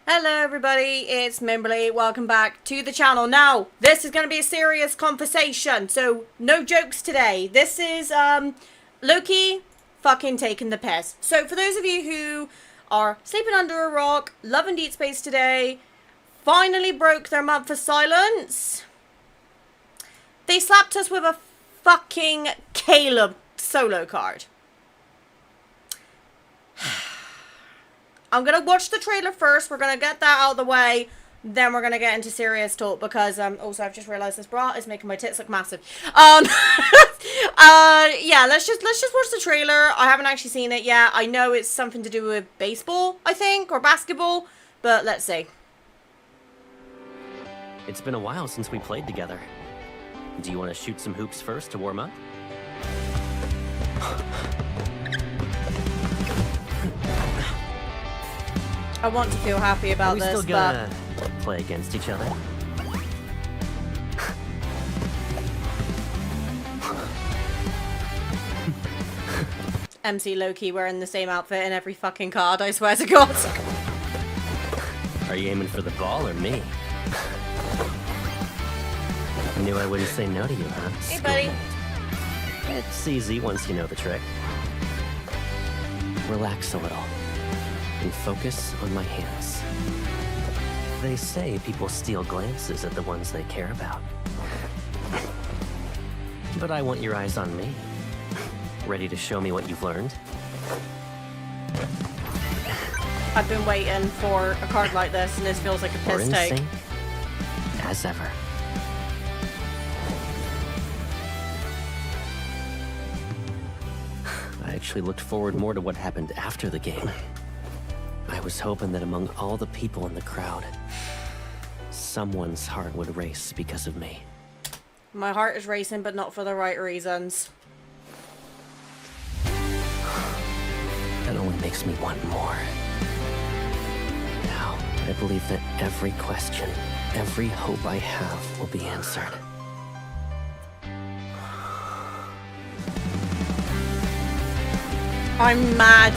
Hello everybody, it's Mimberly. Welcome back to the channel. Now, this is going to be a serious conversation, so no jokes today. This is, Loki fucking taking the piss. So for those of you who are sleeping under a rock, loving Deepspace today, finally broke their month of silence, they slapped us with a fucking Caleb solo card. I'm going to watch the trailer first. We're going to get that out of the way. Then we're going to get into serious talk because, also I've just realized this bra is making my tits look massive. Yeah, let's just watch the trailer. I haven't actually seen it yet. I know it's something to do with baseball, I think, or basketball, but let's see. It's been a while since we played together. Do you want to shoot some hoops first to warm up? I want to feel happy about this, still gonna play against each other? MC Loki wearing the same outfit in every fucking card, I swear to God. Are you aiming for the ball or me? Knew I wouldn't say no to you, huh? Hey, buddy. It's easy once you know the trick. Relax a little and focus on my hands. They say people steal glances at the ones they care about. But I want your eyes on me. Ready to show me what you've learned? I've been waiting for a card like this, and this feels like a We're piss in take. sync as ever. I actually looked forward more to what happened after the game. I was hoping that among all the people in the crowd, someone's heart would race because of me. My heart is racing, but not for the right reasons. That only makes me want more. Now, I believe that every question, every hope I have will be answered. I'm mad.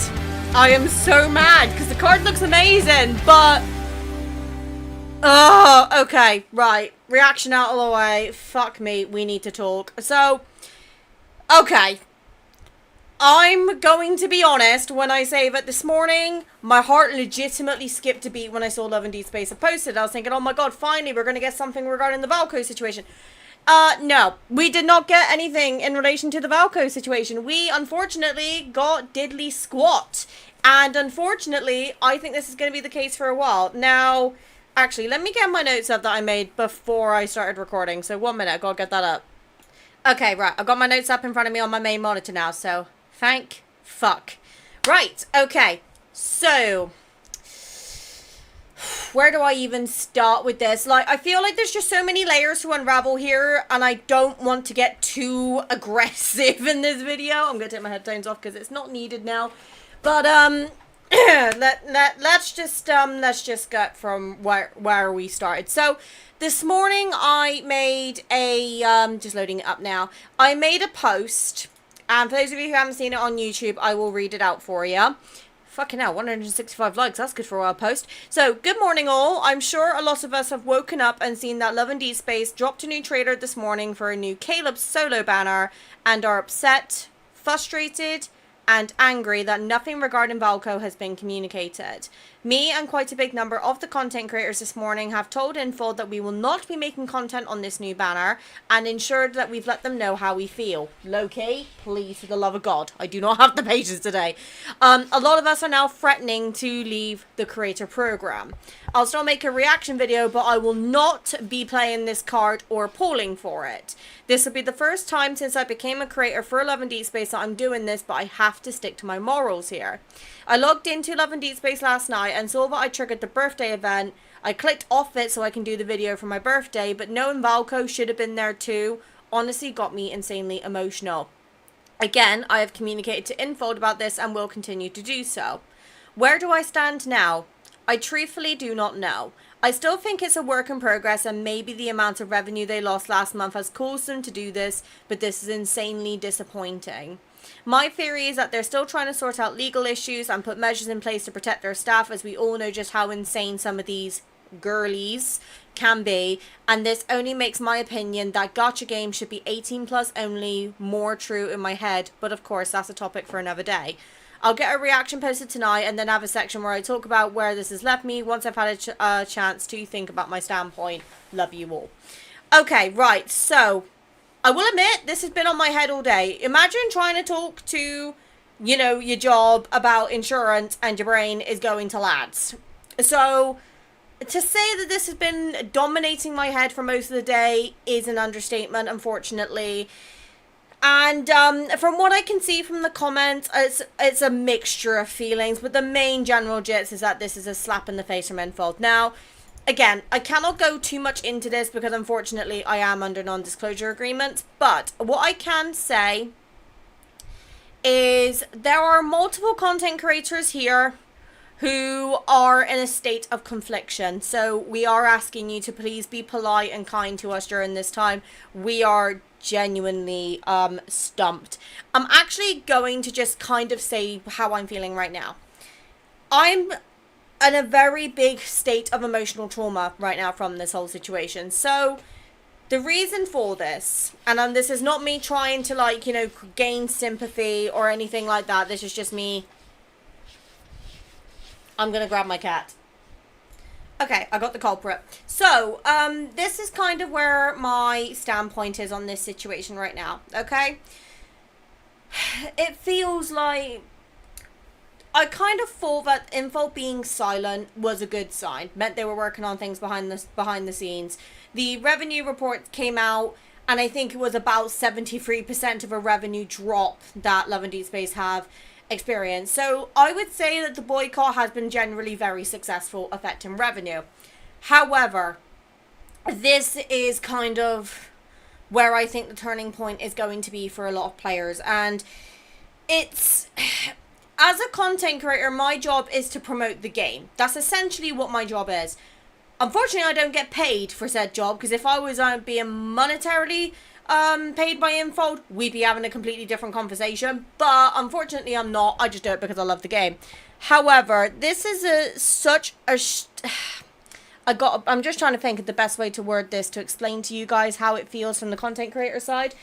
I am so mad because the card looks amazing, but... Oh, okay, right. Reaction out of the way. Fuck me, we need to talk. So, okay. I'm going to be honest when I say that this morning, my heart legitimately skipped a beat when I saw Love and Deepspace have posted. I was thinking, oh my god, finally, we're going to get something regarding the Valco situation. No, we did not get anything in relation to the Valco situation. We, unfortunately, got diddly squat. And unfortunately, I think this is going to be the case for a while. Now, actually, let me get my notes up that I made before I started recording. So, 1 minute, I gotta get that up. Okay, right, I've got my notes up in front of me on my main monitor now, so thank fuck. Right, okay, so... where do I even start with this? Like, I feel like there's just so many layers to unravel here, and I don't want to get too aggressive in this video. I'm gonna take my headphones off because it's not needed now. But let's just get from where we started. So this morning I made a just loading it up now. I made a post, and for those of you who haven't seen it on YouTube, I will read it out for you. Fucking hell, 165 likes, that's good for a while post. So, good morning all. I'm sure a lot of us have woken up and seen that Love and Deepspace dropped a new trailer this morning for a new Caleb solo banner and are upset, frustrated, and angry that nothing regarding Valco has been communicated. Me and quite a big number of the content creators this morning have told Info that we will not be making content on this new banner and ensured that we've let them know how we feel. Loki, please, for the love of God, I do not have the patience today. A lot of us are now threatening to leave the creator program. I'll still make a reaction video, but I will not be playing this card or polling for it. This will be the first time since I became a creator for Love and Deepspace that I'm doing this, but I have to stick to my morals here. I logged into Love and Deepspace last night and saw that I triggered the birthday event. I clicked off it so I can do the video for my birthday, but knowing Valco should have been there too honestly got me insanely emotional. Again, I have communicated to Info about this and will continue to do so. Where do I stand now? I truthfully do not know. I still think it's a work in progress, and maybe the amount of revenue they lost last month has caused them to do this, but this is insanely disappointing. My theory is that they're still trying to sort out legal issues and put measures in place to protect their staff, as we all know just how insane some of these girlies can be, and this only makes my opinion that gacha games should be 18 plus only more true in my head, but of course that's a topic for another day. I'll get a reaction posted tonight and then have a section where I talk about where this has left me once I've had a chance to think about my standpoint. Love you all. Okay, right, so I will admit this has been on my head all day. Imagine trying to talk to, you know, your job about insurance and your brain is going to lads. So to say that this has been dominating my head for most of the day is an understatement, unfortunately. And from what I can see from the comments, it's a mixture of feelings, but the main general gist is that this is a slap in the face from Enfold. Now, again, I cannot go too much into this because unfortunately I am under non-disclosure agreements, but what I can say is there are multiple content creators here who are in a state of confliction. So we are asking you to please be polite and kind to us during this time. We are genuinely stumped. I'm actually going to just kind of say how I'm feeling right now. I'm in a very big state of emotional trauma right now from this whole situation. So the reason for this, and this is not me trying to, like, you know, gain sympathy or anything like that. This is just me. I'm gonna grab my cat. Okay, I got the culprit. So, this is kind of where my standpoint is on this situation right now, okay? It feels like I kind of thought that Info being silent was a good sign. Meant they were working on things behind the scenes. The revenue report came out, and I think it was about 73% of a revenue drop that Love and Deepspace have experience. So I would say that the boycott has been generally very successful, affecting revenue. However, this is kind of where I think the turning point is going to be for a lot of players, and it's, as a content creator, my job is to promote the game. That's essentially what my job is. Unfortunately, I don't get paid for said job, because if I was being monetarily paid by Infold, we'd be having a completely different conversation, but unfortunately I'm not. I just do it because I love the game. However, this is I'm just trying to think of the best way to word this to explain to you guys how it feels from the content creator side.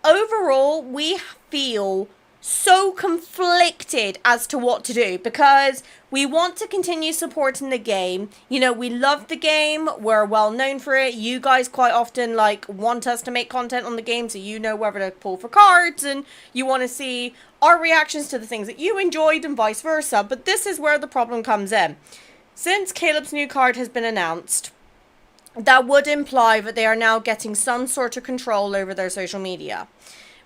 Overall, we feel so conflicted as to what to do, because we want to continue supporting the game. You know, we love the game, we're well known for it. You guys quite often like want us to make content on the game, so you know whether to pull for cards and you want to see our reactions to the things that you enjoyed and vice versa. But this is where the problem comes in. Since Caleb's new card has been announced, that would imply that they are now getting some sort of control over their social media.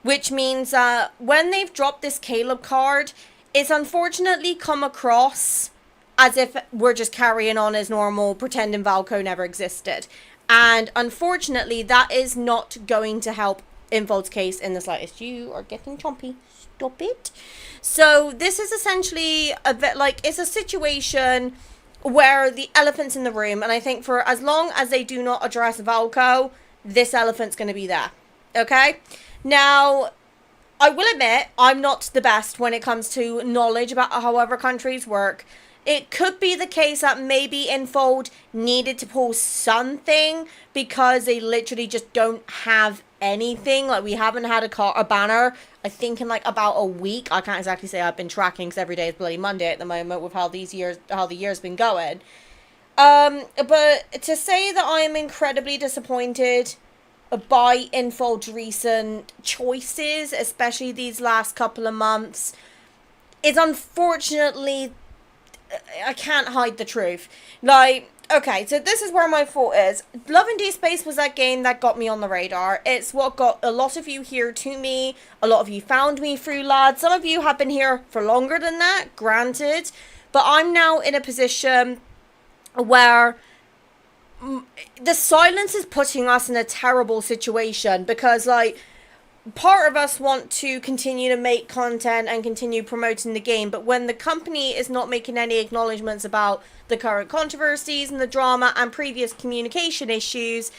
Which means when they've dropped this Caleb card, it's unfortunately come across as if we're just carrying on as normal, pretending Valco never existed. And unfortunately, that is not going to help Infold's case in the slightest. You are getting chompy. Stop it. So this is essentially a bit like, it's a situation where the elephant's in the room. And I think for as long as they do not address Valco, this elephant's going to be there. Okay? Now, I will admit, I'm not the best when it comes to knowledge about how other countries work. It could be the case that maybe Infold needed to pull something because they literally just don't have anything. Like, we haven't had a banner, I think, in like about a week. I can't exactly say I've been tracking because every day is Bloody Monday at the moment with how the year's been going. But to say that I am incredibly disappointed by Infold's recent choices, especially these last couple of months, is unfortunately, I can't hide the truth. Like, okay, so this is where my fault is. Love and Deepspace was that game that got me on the radar. It's what got a lot of you here to me. A lot of you found me through lads. Some of you have been here for longer than that, granted. But I'm now in a position where the silence is putting us in a terrible situation, because, like, part of us want to continue to make content and continue promoting the game, but when the company is not making any acknowledgements about the current controversies and the drama and previous communication issues,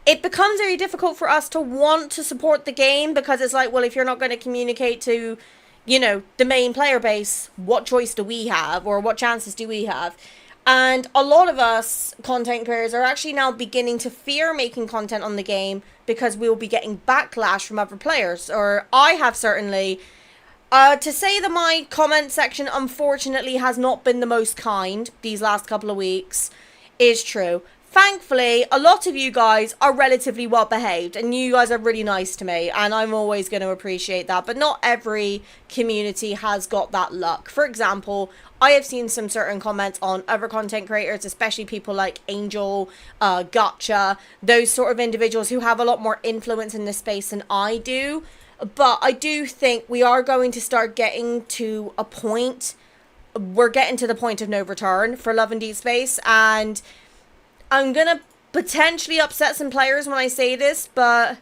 it becomes very difficult for us to want to support the game, because it's like, well, if you're not going to communicate to, you know, the main player base, what choice do we have, or what chances do we have? And a lot of us content creators are actually now beginning to fear making content on the game, because we will be getting backlash from other players. Or I have certainly. To say that my comment section unfortunately has not been the most kind these last couple of weeks is true. Thankfully, a lot of you guys are relatively well behaved, and you guys are really nice to me, and I'm always going to appreciate that. But not every community has got that luck. For example, I have seen some certain comments on other content creators, especially people like Angel, Gotcha, those sort of individuals who have a lot more influence in this space than I do. But I do think we are going to start getting to a point, we're getting to the point of no return for Love and Deepspace, and I'm gonna potentially upset some players when I say this, but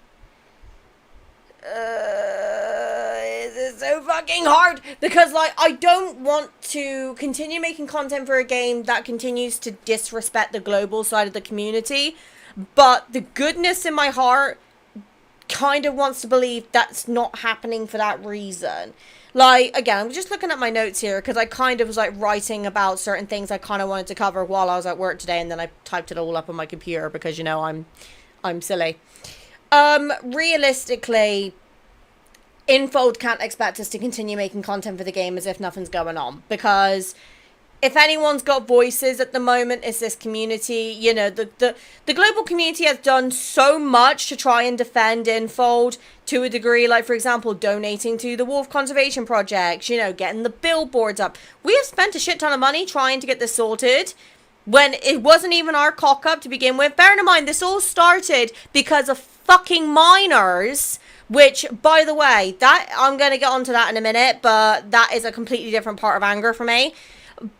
it's so fucking hard, because like, I don't want to continue making content for a game that continues to disrespect the global side of the community, but the goodness in my heart kind of wants to believe that's not happening for that reason. Like, again, I'm just looking at my notes here, because I kind of was like writing about certain things I kind of wanted to cover while I was at work today, and then I typed it all up on my computer, because, you know, I'm silly. Realistically, Infold can't expect us to continue making content for the game as if nothing's going on, because if anyone's got voices at the moment, it's this community. You know, the global community has done so much to try and defend Infold to a degree, like, for example, donating to the Wolf Conservation Project, you know, getting the billboards up. We have spent a shit ton of money trying to get this sorted, when it wasn't even our cock up to begin with. Bearing in mind, this all started because of fucking minors, which, by the way, that I'm going to get onto that in a minute, but that is a completely different part of anger for me.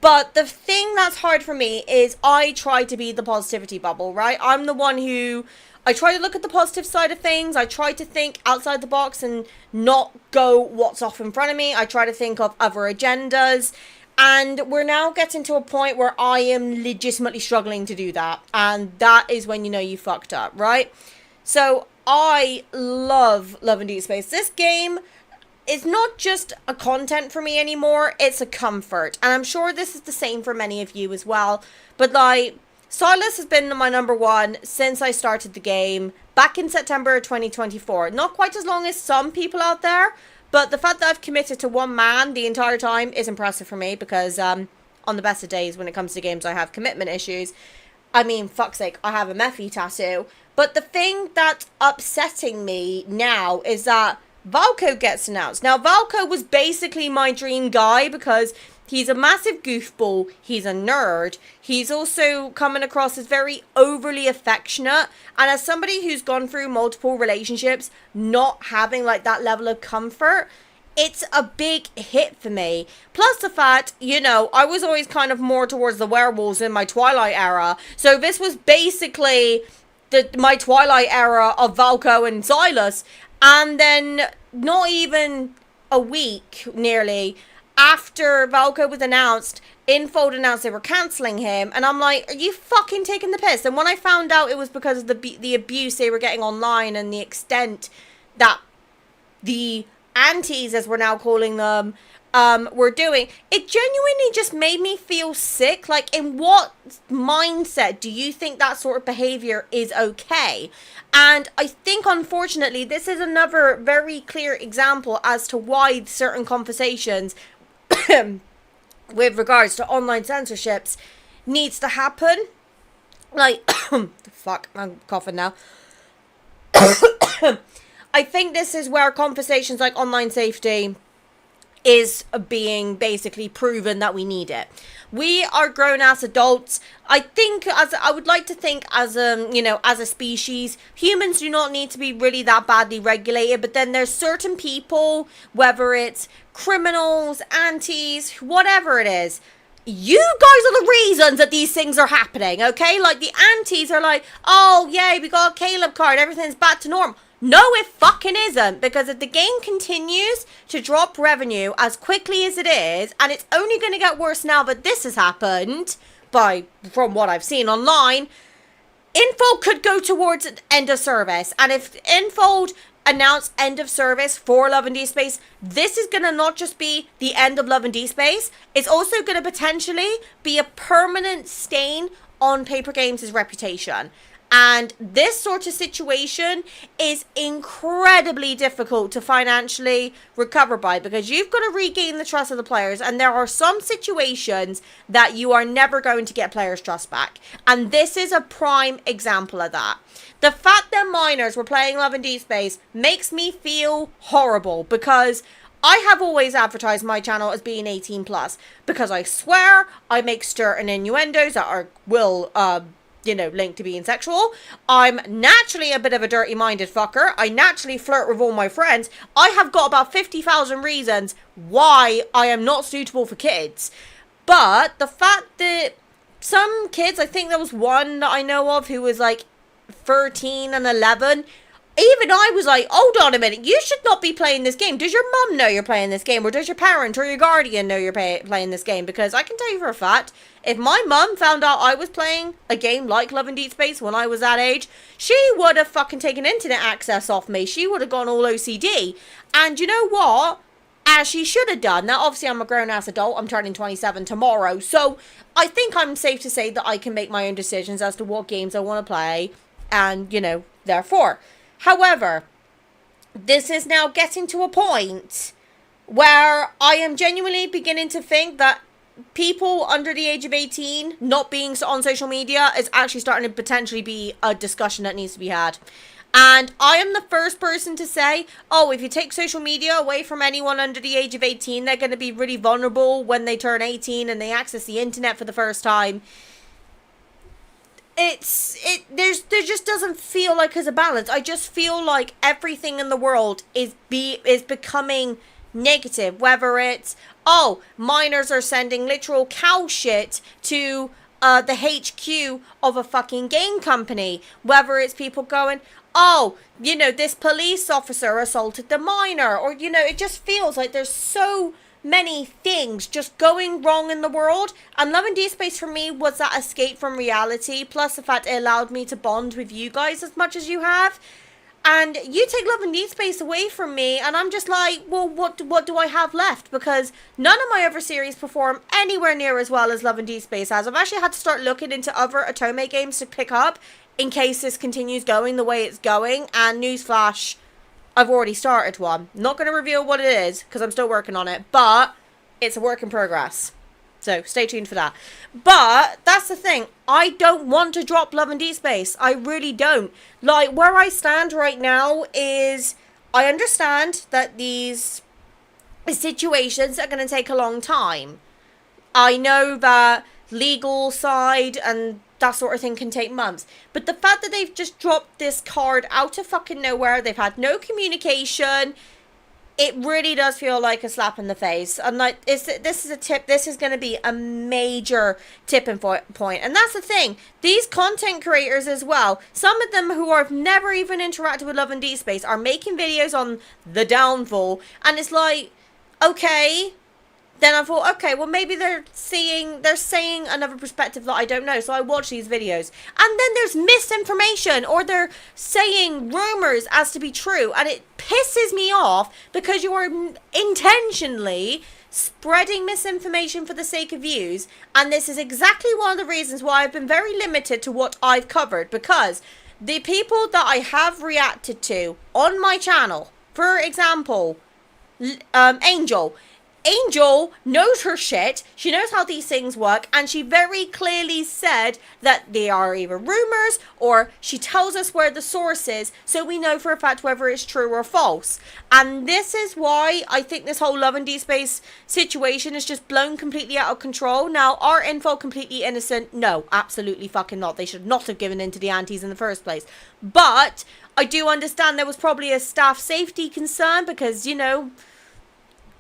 But the thing that's hard for me is I try to be the positivity bubble, right? I'm the one who, I try to look at the positive side of things. I try to think outside the box and not go what's off in front of me. I try to think of other agendas. And we're now getting to a point where I am legitimately struggling to do that. And that is when you know you fucked up, right? So I love and Deepspace. This game is not just a content for me anymore, it's a comfort. And I'm sure this is the same for many of you as well. But like, Silas has been my number one since I started the game back in September 2024. Not quite as long as some people out there, but the fact that I've committed to one man the entire time is impressive for me, because on the best of days when it comes to games I have commitment issues. I mean, fuck's sake, I have a Mephi tattoo. But the thing that's upsetting me now is that Valko gets announced. Now, Valko was basically my dream guy, because he's a massive goofball, he's a nerd, he's also coming across as very overly affectionate, and as somebody who's gone through multiple relationships, not having like that level of comfort, it's a big hit for me. Plus the fact, you know, I was always kind of more towards the werewolves in my Twilight era, so this was basically my Twilight era of Valko and Silas. And then, not even a week, nearly, after Valko was announced, Infold announced they were cancelling him. And I'm like, are you fucking taking the piss? And when I found out it was because of the abuse they were getting online, and the extent that the antis, as we're now calling them, were doing, it genuinely just made me feel sick. Like, in what mindset do you think that sort of behavior is okay? And I think, unfortunately, this is another very clear example as to why certain conversations with regards to online censorships needs to happen. Like, fuck, I'm coughing now. I think this is where conversations like online safety is being basically proven that we need it. We are grown-ass adults. I think, I would like to think as you know, as a species, humans do not need to be really that badly regulated, but then there's certain people, whether it's criminals, antis, whatever it is, you guys are the reasons that these things are happening, okay? Like, the antis are like, oh, yay, we got a Caleb card, everything's back to normal. No, it fucking isn't, because if the game continues to drop revenue as quickly as it is, and it's only going to get worse now that this has happened, from what I've seen online, Infold could go towards an end of service. And if Infold announce end of service for Love and Deepspace, this is going to not just be the end of Love and Deepspace, it's also going to potentially be a permanent stain on Paper Games' reputation. And this sort of situation is incredibly difficult to financially recover by, because you've got to regain the trust of the players, and there are some situations that you are never going to get players' trust back. And this is a prime example of that. The fact that minors were playing Love and Deepspace makes me feel horrible, because I have always advertised my channel as being 18 plus, because I swear, I make certain innuendos that will linked to being sexual. I'm naturally a bit of a dirty-minded fucker. I naturally flirt with all my friends. I have got about 50,000 reasons why I am not suitable for kids. But the fact that some kids, I think there was one that I know of who was like 13 and 11, even I was like, hold on a minute, you should not be playing this game. Does your mum know you're playing this game? Or does your parent or your guardian know you're playing this game? Because I can tell you for a fact, if my mum found out I was playing a game like Love and Deepspace when I was that age, she would have fucking taken internet access off me. She would have gone all OCD. And you know what? As she should have done. Now, obviously, I'm a grown-ass adult. I'm turning 27 tomorrow. So, I think I'm safe to say that I can make my own decisions as to what games I want to play. And, therefore. However, this is now getting to a point where I am genuinely beginning to think that people under the age of 18 not being on social media is actually starting to potentially be a discussion that needs to be had. And I am the first person to say, oh, if you take social media away from anyone under the age of 18, they're going to be really vulnerable when they turn 18 and they access the internet for the first time. There just doesn't feel like there's a balance. I just feel like everything in the world is becoming negative. Whether it's, oh, minors are sending literal cow shit to the HQ of a fucking game company. Whether it's people going, oh, this police officer assaulted the minor. Or, it just feels like there's so many things just going wrong in the world, and Love and Deepspace for me was that escape from reality, plus the fact it allowed me to bond with you guys as much as you have. And you take Love and Deepspace away from me, and I'm just like, well, what do I have left? Because none of my other series perform anywhere near as well as Love and Deepspace has. I've actually had to start looking into other Otome games to pick up in case this continues going the way it's going. And newsflash, I've already started one. Not going to reveal what it is, because I'm still working on it, but it's a work in progress. So, stay tuned for that. But, that's the thing. I don't want to drop Love and Deepspace. I really don't. Like, where I stand right now is, I understand that these situations are going to take a long time. I know that legal side and that sort of thing can take months. But the fact that they've just dropped this card out of fucking nowhere, they've had no communication, it really does feel like a slap in the face. And like, this is a tip, this is going to be a major tipping point. And that's the thing, these content creators as well, some of them who have never even interacted with Love and Deepspace are making videos on the downfall. And it's like, okay. Then I thought, okay, well, maybe they're saying another perspective that I don't know. So I watch these videos. And then there's misinformation, or they're saying rumors as to be true. And it pisses me off because you are intentionally spreading misinformation for the sake of views. And this is exactly one of the reasons why I've been very limited to what I've covered. Because the people that I have reacted to on my channel, for example, Angel knows her shit, she knows how these things work, and she very clearly said that they are either rumors, or she tells us where the source is, so we know for a fact whether it's true or false. And this is why I think this whole Love and Deepspace situation is just blown completely out of control. Now, are Info completely innocent? No, absolutely fucking not. They should not have given in to the antis in the first place. But I do understand there was probably a staff safety concern, because,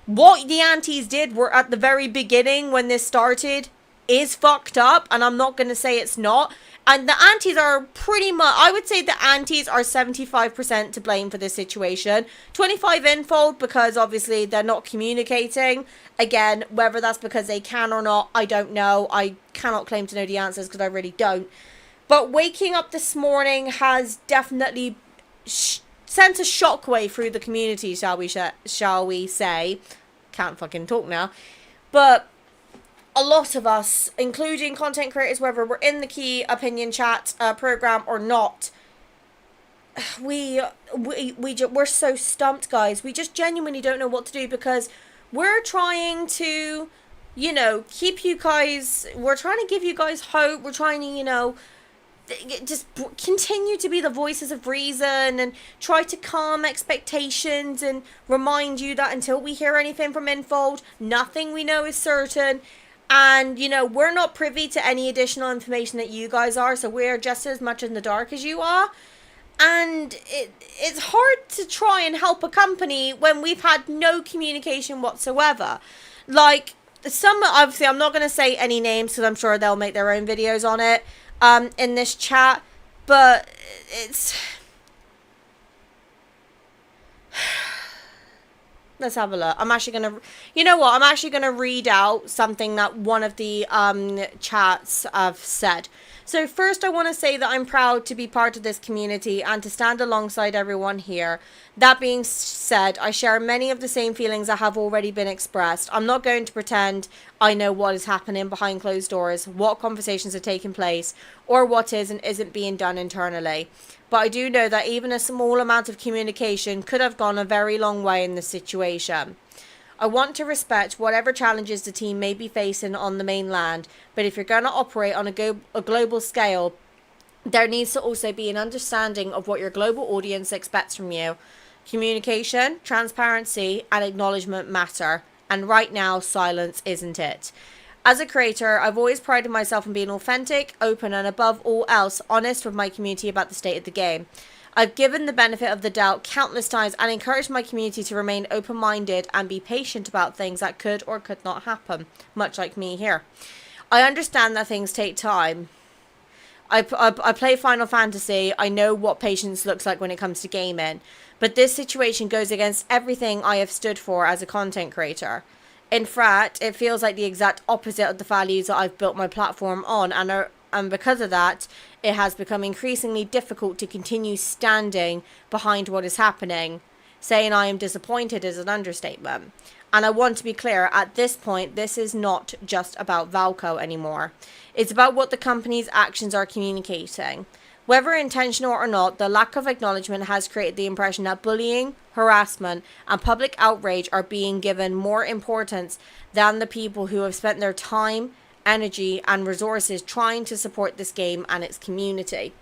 what the antis did were at the very beginning when this started is fucked up, and I'm not going to say it's not. And the aunties are pretty much, I would say the aunties are 75% to blame for this situation. 25 Infold, because obviously they're not communicating. Again, whether that's because they can or not, I don't know. I cannot claim to know the answers because I really don't. But waking up this morning has definitely sent a shockwave through the community, shall we say. Can't fucking talk now. But a lot of us, including content creators, whether we're in the key opinion chat program or not, we're so stumped, guys. We just genuinely don't know what to do, because we're trying to, you know, keep you guys, we're trying to give you guys hope. We're trying to, you know, just continue to be the voices of reason and try to calm expectations and remind you that until we hear anything from Infold, nothing we know is certain. And, you know, we're not privy to any additional information that you guys are, so we're just as much in the dark as you are. And it's hard to try and help a company when we've had no communication whatsoever. Like, obviously, I'm not going to say any names because I'm sure they'll make their own videos on it in this chat, but it's... Let's have a look. I'm actually going to... You know what? I'm actually going to read out something that one of the chats have said. So first, I want to say that I'm proud to be part of this community and to stand alongside everyone here. That being said, I share many of the same feelings that have already been expressed. I'm not going to pretend I know what is happening behind closed doors, what conversations are taking place, or what is and isn't being done internally. But I do know that even a small amount of communication could have gone a very long way in this situation. I want to respect whatever challenges the team may be facing on the mainland, but if you're going to operate on a global scale, there needs to also be an understanding of what your global audience expects from you. Communication, transparency, and acknowledgement matter, and right now, silence isn't it. As a creator, I've always prided myself on being authentic, open, and above all else, honest with my community about the state of the game. I've given the benefit of the doubt countless times and encouraged my community to remain open-minded and be patient about things that could or could not happen, much like me here. I understand that things take time. I play Final Fantasy. I know what patience looks like when it comes to gaming. But this situation goes against everything I have stood for as a content creator. In fact, it feels like the exact opposite of the values that I've built my platform on, and because of that, it has become increasingly difficult to continue standing behind what is happening. Saying I am disappointed is an understatement. And I want to be clear, at this point, this is not just about Valco anymore. It's about what the company's actions are communicating. Whether intentional or not, the lack of acknowledgement has created the impression that bullying, harassment, and public outrage are being given more importance than the people who have spent their time, energy, and resources trying to support this game and its community.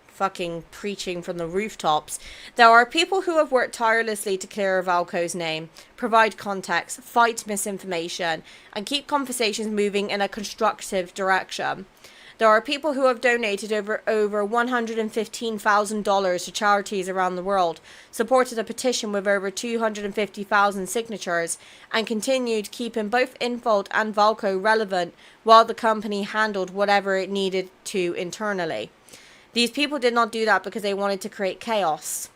Fucking preaching from the rooftops. There are people who have worked tirelessly to clear Valco's name, provide context, fight misinformation, and keep conversations moving in a constructive direction. There are people who have donated over $115,000 to charities around the world, supported a petition with over 250,000 signatures, and continued keeping both Infold and Valco relevant while the company handled whatever it needed to internally. These people did not do that because they wanted to create chaos.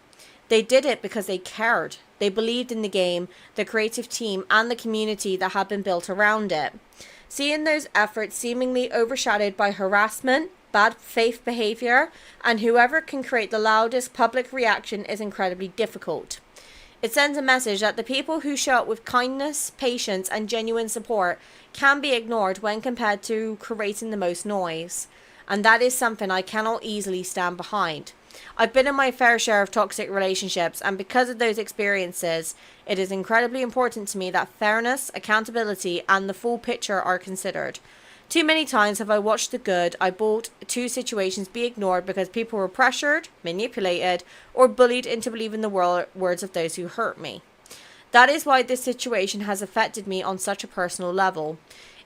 They did it because they cared. They believed in the game, the creative team, and the community that had been built around it. Seeing those efforts seemingly overshadowed by harassment, bad faith behavior, and whoever can create the loudest public reaction is incredibly difficult. It sends a message that the people who show up with kindness, patience, and genuine support can be ignored when compared to creating the most noise. And that is something I cannot easily stand behind. I've been in my fair share of toxic relationships, and because of those experiences, it is incredibly important to me that fairness, accountability, and the full picture are considered. Too many times have I watched the good I bought to situations be ignored because people were pressured, manipulated, or bullied into believing the words of those who hurt me. That is why this situation has affected me on such a personal level.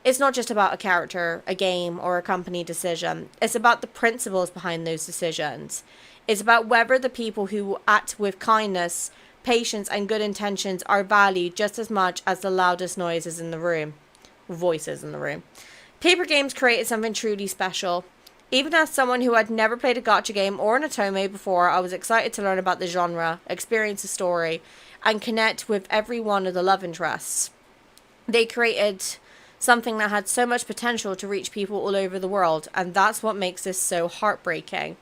It's not just about a character, a game, or a company decision. It's about the principles behind those decisions. It's about whether the people who act with kindness, patience, and good intentions are valued just as much as the loudest noises in the room. voices in the room. Paper games created something truly special. Even as someone who had never played a gacha game or an Otome before, I was excited to learn about the genre, experience the story, and connect with every one of the love interests. They created something that had so much potential to reach people all over the world, and that's what makes this so heartbreaking.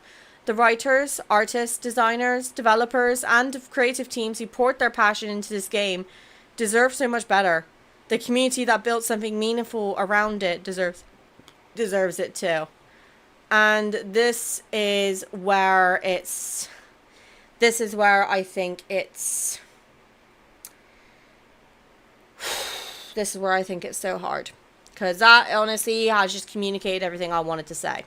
The writers, artists, designers, developers, and creative teams who poured their passion into this game deserve so much better. The community that built something meaningful around it deserves it too. And this is where I think it's so hard, because that honestly has just communicated everything I wanted to say.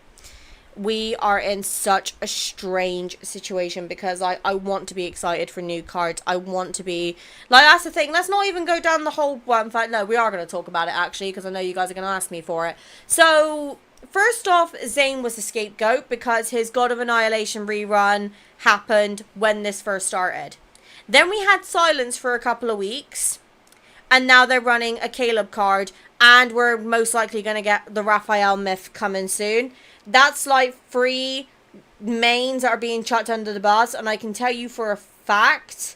We are in such a strange situation, because I want to be excited for new cards. I want to be like, that's the thing. Let's not even go down the whole one. In fact, no, we are going to talk about it actually, because I know you guys are going to ask me for it. So first off, Zane was the scapegoat because his God of Annihilation rerun happened when this first started. Then we had silence for a couple of weeks, and now they're running a Caleb card, and we're most likely going to get the Raphael myth coming soon. That's like 3 mains that are being chucked under the bus, and I can tell you for a fact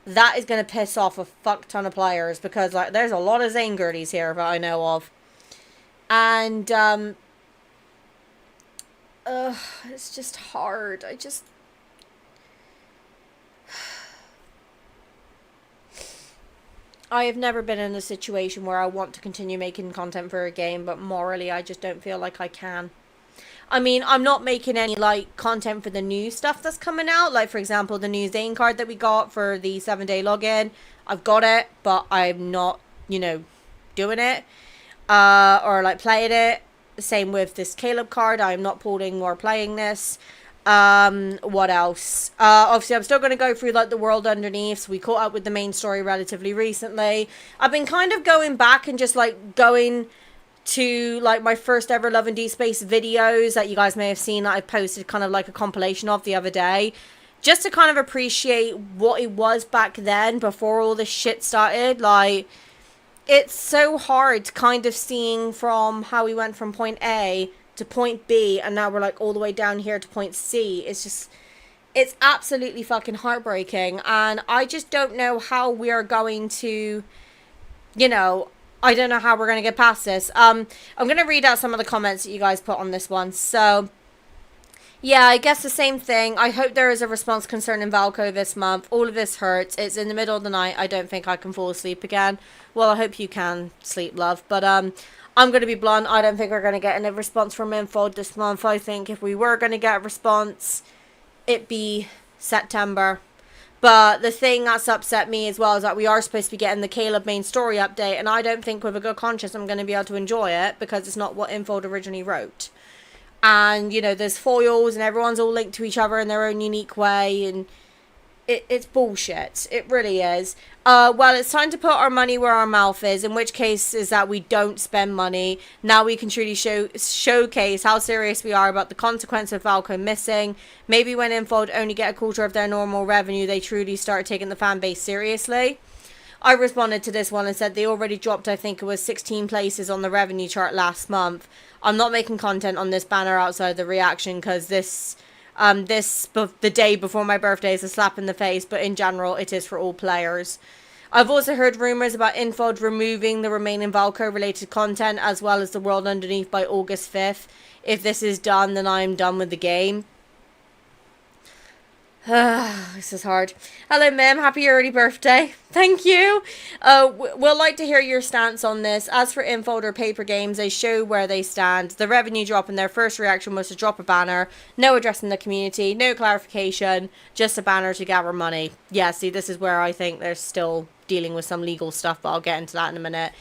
that is going to piss off a fuck ton of players, because like there's a lot of Zane Gerties here that I know of. And it's just hard. I have never been in a situation where I want to continue making content for a game, but morally I just don't feel like I can. I mean, I'm not making any, like, content for the new stuff that's coming out. Like, for example, the new Zane card that we got for the 7-day login. I've got it, but I'm not, doing it. Or, like, playing it. Same with this Caleb card. I'm not pulling or playing this. What else? Obviously, I'm still going to go through, like, the world underneath. So we caught up with the main story relatively recently. I've been kind of going back and just, like, going to like my first ever Love and Deepspace videos that you guys may have seen that I posted kind of like a compilation of the other day, just to kind of appreciate what it was back then before all this shit started. Like, it's so hard kind of seeing from how we went from point A to point B, and now we're like all the way down here to point C. It's absolutely fucking heartbreaking, and I just don't know how we are going to, I don't know how we're going to get past this. I'm going to read out some of the comments that you guys put on this one. So, yeah, I guess the same thing. I hope there is a response concerning Valco this month. All of this hurts. It's in the middle of the night. I don't think I can fall asleep again. Well, I hope you can sleep, love. But I'm going to be blunt. I don't think we're going to get any response from Info this month. I think if we were going to get a response, it'd be September. But the thing that's upset me as well is that we are supposed to be getting the Caleb main story update, and I don't think with a good conscience I'm going to be able to enjoy it, because it's not what Info originally wrote. And, there's foils, and everyone's all linked to each other in their own unique way, and it's bullshit. It really is. Well, it's time to put our money where our mouth is, in which case is that we don't spend money. Now we can truly showcase how serious we are about the consequence of Valco missing. Maybe when Info only get a quarter of their normal revenue, they truly start taking the fan base seriously. I responded to this one and said they already dropped, I think it was 16 places on the revenue chart last month. I'm not making content on this banner outside the reaction, because the day before my birthday is a slap in the face, but in general it is for all players. I've also heard rumours about Info removing the remaining Valco related content as well as the world underneath by August 5th. If this is done, then I'm done with the game. This is hard. Hello, Mim. Happy early birthday. Thank you. We'll like to hear your stance on this. As for Info or paper games, they show where they stand. The revenue drop in their first reaction was to drop a banner. No addressing the community. No clarification. Just a banner to gather money. Yeah, see, this is where I think they're still dealing with some legal stuff, but I'll get into that in a minute.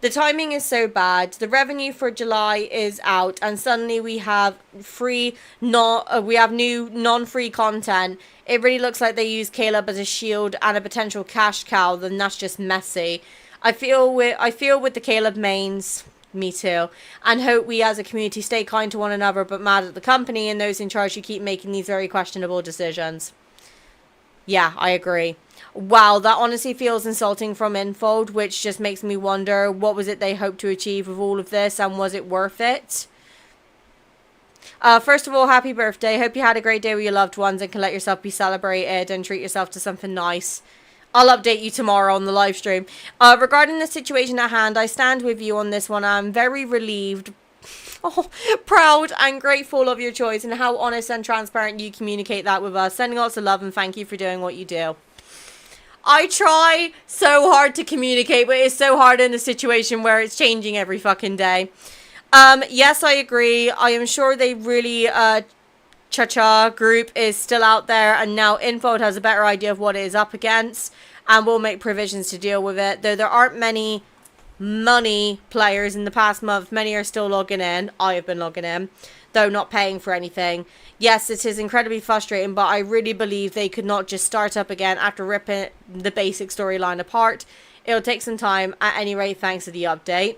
The timing is so bad. The revenue for July is out, and suddenly we have new non-free content. It really looks like they use Caleb as a shield and a potential cash cow. Then that's just messy. I feel with the Caleb mains. Me too. And hope we as a community stay kind to one another, but mad at the company and those in charge who keep making these very questionable decisions. Yeah, I agree. Wow, that honestly feels insulting from Infold, which just makes me wonder what was it they hoped to achieve with all of this, and was it worth it? First of all, happy birthday. Hope you had a great day with your loved ones and can let yourself be celebrated and treat yourself to something nice. I'll update you tomorrow on the live stream. Regarding the situation at hand, I stand with you on this one. I'm very relieved, proud and grateful of your choice and how honest and transparent you communicate that with us. Sending lots of love and thank you for doing what you do. I try so hard to communicate, but it's so hard in a situation where it's changing every fucking day. Yes, I agree. I am sure they really, Cha-Cha group is still out there, and now Infold has a better idea of what it is up against, and will make provisions to deal with it. Though there aren't many money players in the past month, many are still logging in. I have been logging in, though not paying for anything. Yes, it is incredibly frustrating, but I really believe they could not just start up again after ripping the basic storyline apart. It'll take some time, at any rate, thanks to the update.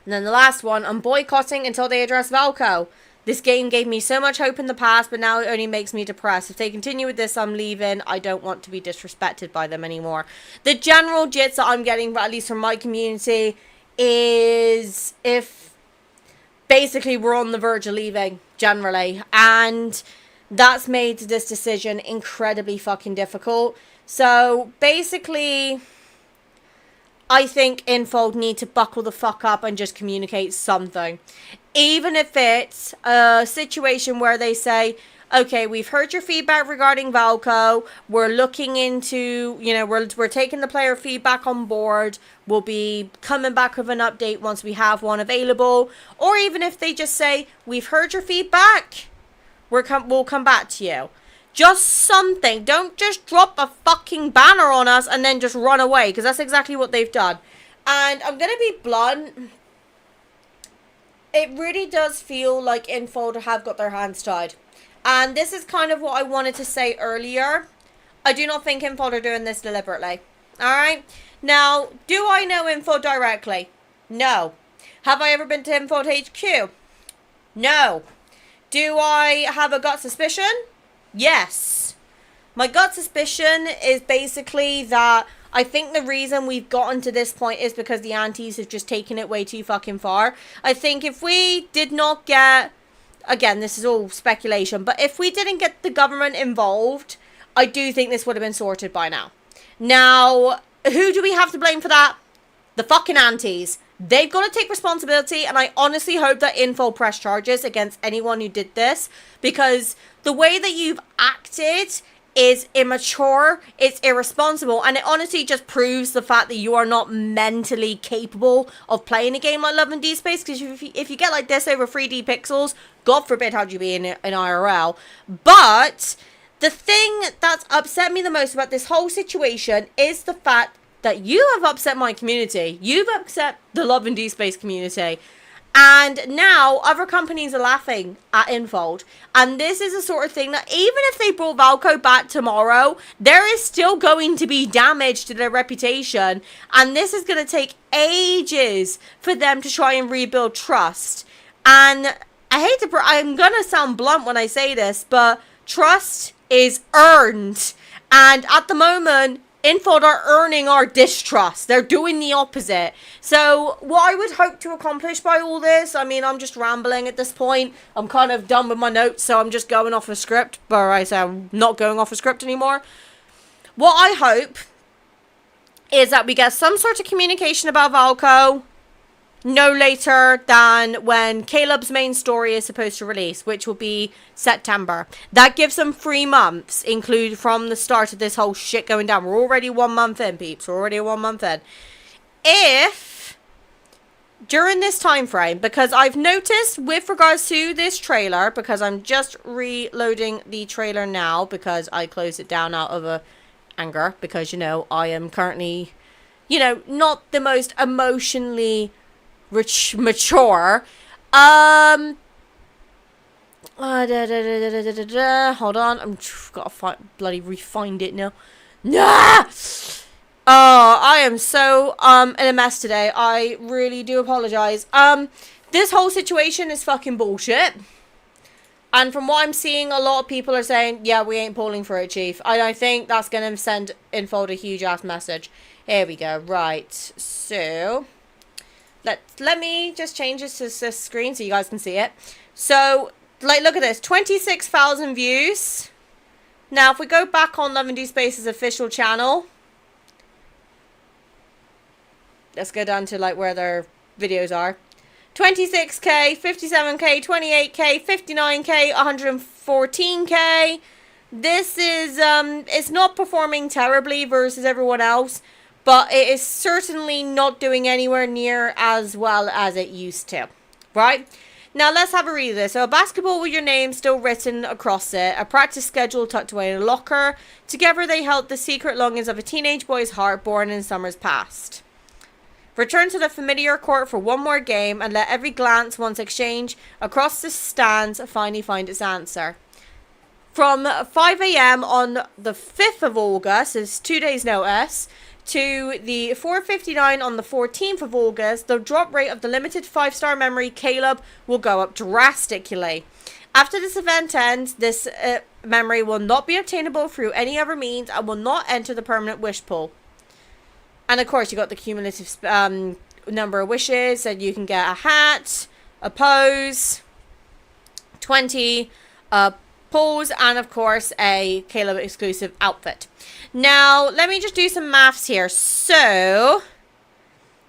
And then the last one, I'm boycotting until they address Valco. This game gave me so much hope in the past, but now it only makes me depressed. If they continue with this, I'm leaving. I don't want to be disrespected by them anymore. The general gist that I'm getting, at least from my community, is if basically we're on the verge of leaving, generally. And that's made this decision incredibly fucking difficult. So basically, I think Infold need to buckle the fuck up and just communicate something. Even if it's a situation where they say, okay, we've heard your feedback regarding Valco. We're looking into, you know, we're taking the player feedback on board. We'll be coming back with an update once we have one available. Or even if they just say, we've heard your feedback. We'll come back to you. Just something. Don't just drop a fucking banner on us and then just run away. Because that's exactly what they've done. And I'm going to be blunt. It really does feel like Infold have got their hands tied. And this is kind of what I wanted to say earlier. I do not think Infold are doing this deliberately. Alright? Now, do I know Infold directly? No. Have I ever been to Infold HQ? No. Do I have a gut suspicion? Yes. My gut suspicion is basically that I think the reason we've gotten to this point is because the antis have just taken it way too fucking far. I think if we did not get, again, this is all speculation, but if we didn't get the government involved, I do think this would have been sorted by now. Now, who do we have to blame for that? The fucking antis. They've got to take responsibility, and I honestly hope that Infold press charges against anyone who did this, because the way that you've acted is immature, it's irresponsible, and it honestly just proves the fact that you are not mentally capable of playing a game like Love and Deepspace, because if you get like this over 3D pixels, God forbid how'd you be in IRL. But the thing that's upset me the most about this whole situation is the fact that you have upset my community. You've upset the Love and Deepspace community. And now other companies are laughing at Infold. And this is the sort of thing that even if they brought Valco back tomorrow, there is still going to be damage to their reputation. And this is going to take ages for them to try and rebuild trust. And I hate to, I'm going to sound blunt when I say this, but trust is earned. And at the moment, Infold are earning our distrust. They're doing the opposite. So what I would hope to accomplish by all this, I mean, I'm just rambling at this point. I'm kind of done with my notes, so I'm just going off a script. But I say I'm not going off a script anymore. What I hope is that we get some sort of communication about Valco no later than when Caleb's main story is supposed to release, which will be September. That gives them 3 months, include from the start of this whole shit going down. We're already 1 month in, peeps. We're already 1 month in. If during this time frame, because I've noticed with regards to this trailer, because I'm just reloading the trailer now because I closed it down out of anger, because, you know, I am currently, you know, not the most emotionally mature. Hold on, I'm gotta bloody refind it now. Nah! Oh, I am so in a mess today. I really do apologize. This whole situation is fucking bullshit. And from what I'm seeing, a lot of people are saying, yeah, we ain't pulling for it, Chief. I think that's going to send Infold a huge-ass message. Here we go. Right. So, let me just change this to this screen so you guys can see it. So, like, look at this. 26,000 views. Now, if we go back on Love and Deepspace's official channel, let's go down to, like, where their videos are. 26k, 57k, 28k, 59k, 114k. This is, it's not performing terribly versus everyone else, but it is certainly not doing anywhere near as well as it used to, right? Now, let's have a read of this. So, a basketball with your name still written across it. A practice schedule tucked away in a locker. Together, they held the secret longings of a teenage boy's heart born in summers past. Return to the familiar court for one more game and let every glance once exchanged across the stands finally find its answer. From 5 a.m. on the 5th of August, is 2 days notice, to the 4:59 on the 14th of August, the drop rate of the limited 5-star memory Caleb will go up drastically. After this event ends, this memory will not be obtainable through any other means and will not enter the permanent wish pool. And of course, you got the cumulative number of wishes, and you can get a hat, a pose, 20 pulls, and of course, a Caleb exclusive outfit. Now, let me just do some maths here. So,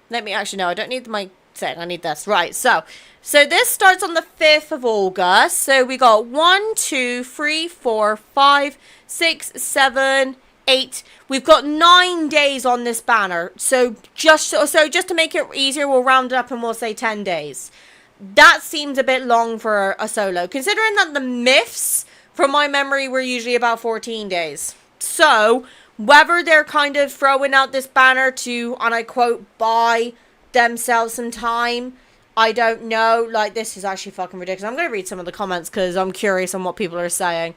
let me actually, no, I don't need my set. I need this. Right, so this starts on the 5th of August. So, we got 1, 2, 3, 4, 5, 6, 7, 8. We've got 9 days on this banner. So just to make it easier, we'll round it up and we'll say 10 days. That seems a bit long for a solo, considering that the myths, from my memory, were usually about 14 days. So whether they're kind of throwing out this banner to, and I quote, buy themselves some time, I don't know. Like, this is actually fucking ridiculous. I'm going to read some of the comments because I'm curious on what people are saying.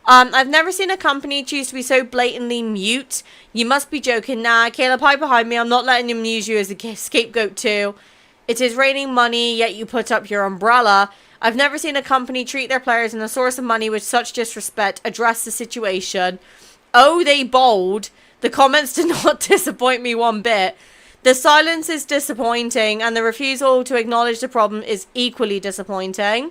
I've never seen a company choose to be so blatantly mute. You must be joking. Nah, Caleb, hide behind me. I'm not letting them use you as a scapegoat too. It is raining money, yet you put up your umbrella. I've never seen a company treat their players and a source of money with such disrespect. Address the situation. Oh, they bold. The comments did not disappoint me one bit. The silence is disappointing, and the refusal to acknowledge the problem is equally disappointing.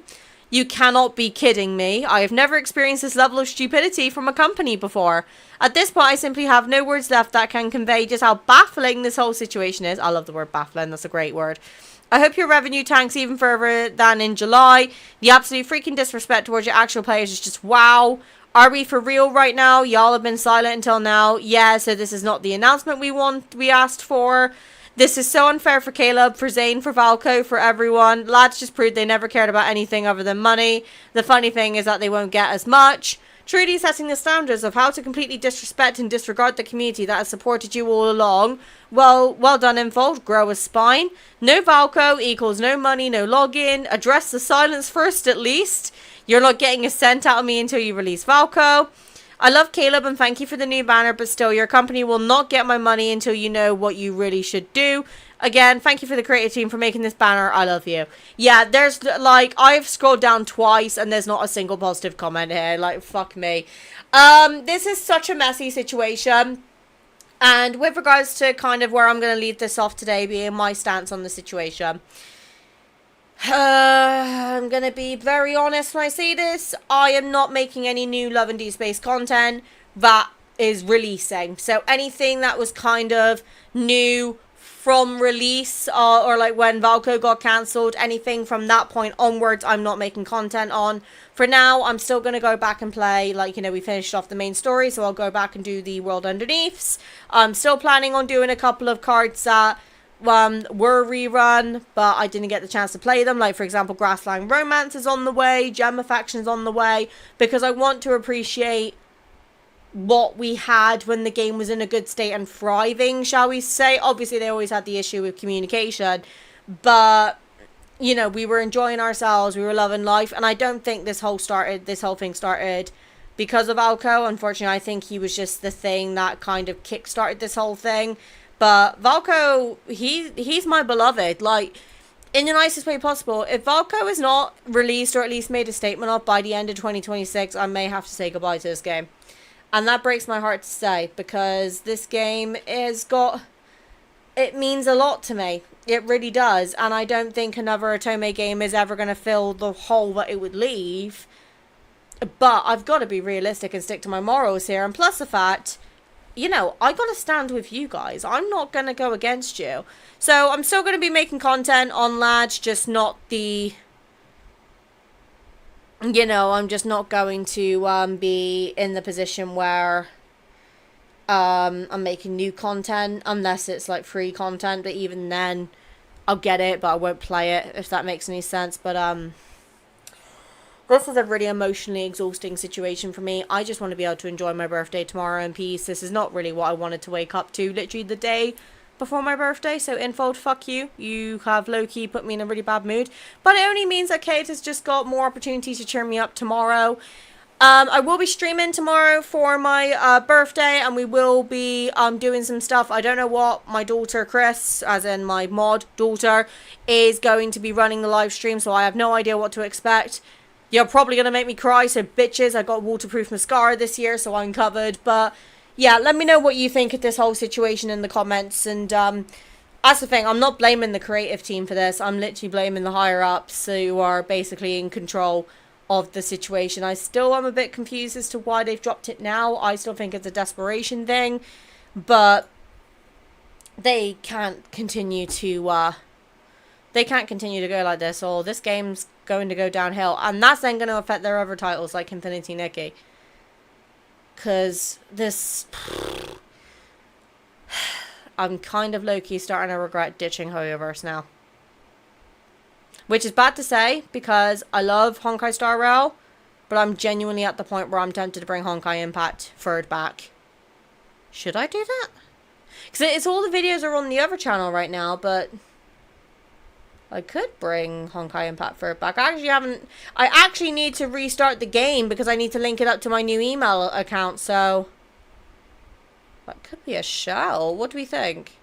You cannot be kidding me. I have never experienced this level of stupidity from a company before. At this point, I simply have no words left that can convey just how baffling this whole situation is. I love the word baffling. That's a great word. I hope your revenue tanks even further than in July. The absolute freaking disrespect towards your actual players is just wow. Are we for real right now? Y'all have been silent until now. Yeah, so this is not the announcement we asked for. This is so unfair for Caleb, for Zane, for Valko, for everyone. Lads just proved they never cared about anything other than money. The funny thing is that they won't get as much. Truly setting the standards of how to completely disrespect and disregard the community that has supported you all along. Well done, Infold. Grow a spine. No Valko equals no money, no login. Address the silence first, at least. You're not getting a cent out of me until you release Valko. I love Caleb and thank you for the new banner, but still, your company will not get my money until you know what you really should do. Again, thank you for the creative team for making this banner. I love you. Yeah, there's, like, I've scrolled down twice and there's not a single positive comment here. Like, fuck me. This is such a messy situation. And with regards to kind of where I'm going to leave this off today being my stance on the situation. I'm going to be very honest when I say this. I am not making any new Love and Deepspace content that is releasing. So anything that was kind of new from release or like when Valko got cancelled, anything from that point onwards, I'm not making content on. For now, I'm still going to go back and play, like, you know, we finished off the main story, so I'll go back and do the World Underneaths. I'm still planning on doing a couple of cards that were rerun, but I didn't get the chance to play them. Like, for example, Grassland Romance is on the way, Gem Affection is on the way, because I want to appreciate what we had when the game was in a good state and thriving, shall we say. Obviously, they always had the issue with communication, but, you know, we were enjoying ourselves, we were loving life, and I don't think this whole thing started because of Valko. Unfortunately, I think he was just the thing that kind of kick-started this whole thing. But Valko, he's my beloved. Like, in the nicest way possible. If Valko is not released, or at least made a statement of by the end of 2026, I may have to say goodbye to this game. And that breaks my heart to say, because this game has got... It means a lot to me. It really does. And I don't think another Otome game is ever going to fill the hole that it would leave. But I've got to be realistic and stick to my morals here. And plus the fact, you know, I got to stand with you guys. I'm not going to go against you. So I'm still going to be making content on Ladge, just not the... You know, I'm just not going to be in the position where I'm making new content, unless it's like free content. But even then, I'll get it, but I won't play it, if that makes any sense. But this is a really emotionally exhausting situation for me. I just want to be able to enjoy my birthday tomorrow in peace. This is not really what I wanted to wake up to, literally the day before my birthday. So Infold, fuck you. You have low-key put me in a really bad mood. But it only means that Kate has just got more opportunities to cheer me up tomorrow. I will be streaming tomorrow for my birthday, and we will be doing some stuff. I don't know what. My daughter Chris, as in my mod daughter, is going to be running the live stream, so I have no idea what to expect. You're probably going to make me cry, so bitches, I got waterproof mascara this year, so I'm covered. But yeah, let me know what you think of this whole situation in the comments. And that's the thing, I'm not blaming the creative team for this. I'm literally blaming the higher-ups who are basically in control of the situation. I still am a bit confused as to why they've dropped it now. I still think it's a desperation thing, but they can't continue to go like this, or this game's going to go downhill, and that's then going to affect their other titles like Infinity Nikki. Because this... I'm kind of low-key starting to regret ditching Hoyoverse now. Which is bad to say, because I love Honkai Star Rail, but I'm genuinely at the point where I'm tempted to bring Honkai Impact third back. Should I do that? Because it's all the videos are on the other channel right now, but I could bring Honkai Impact third back. I actually need to restart the game because I need to link it up to my new email account, so that could be a shell. What do we think?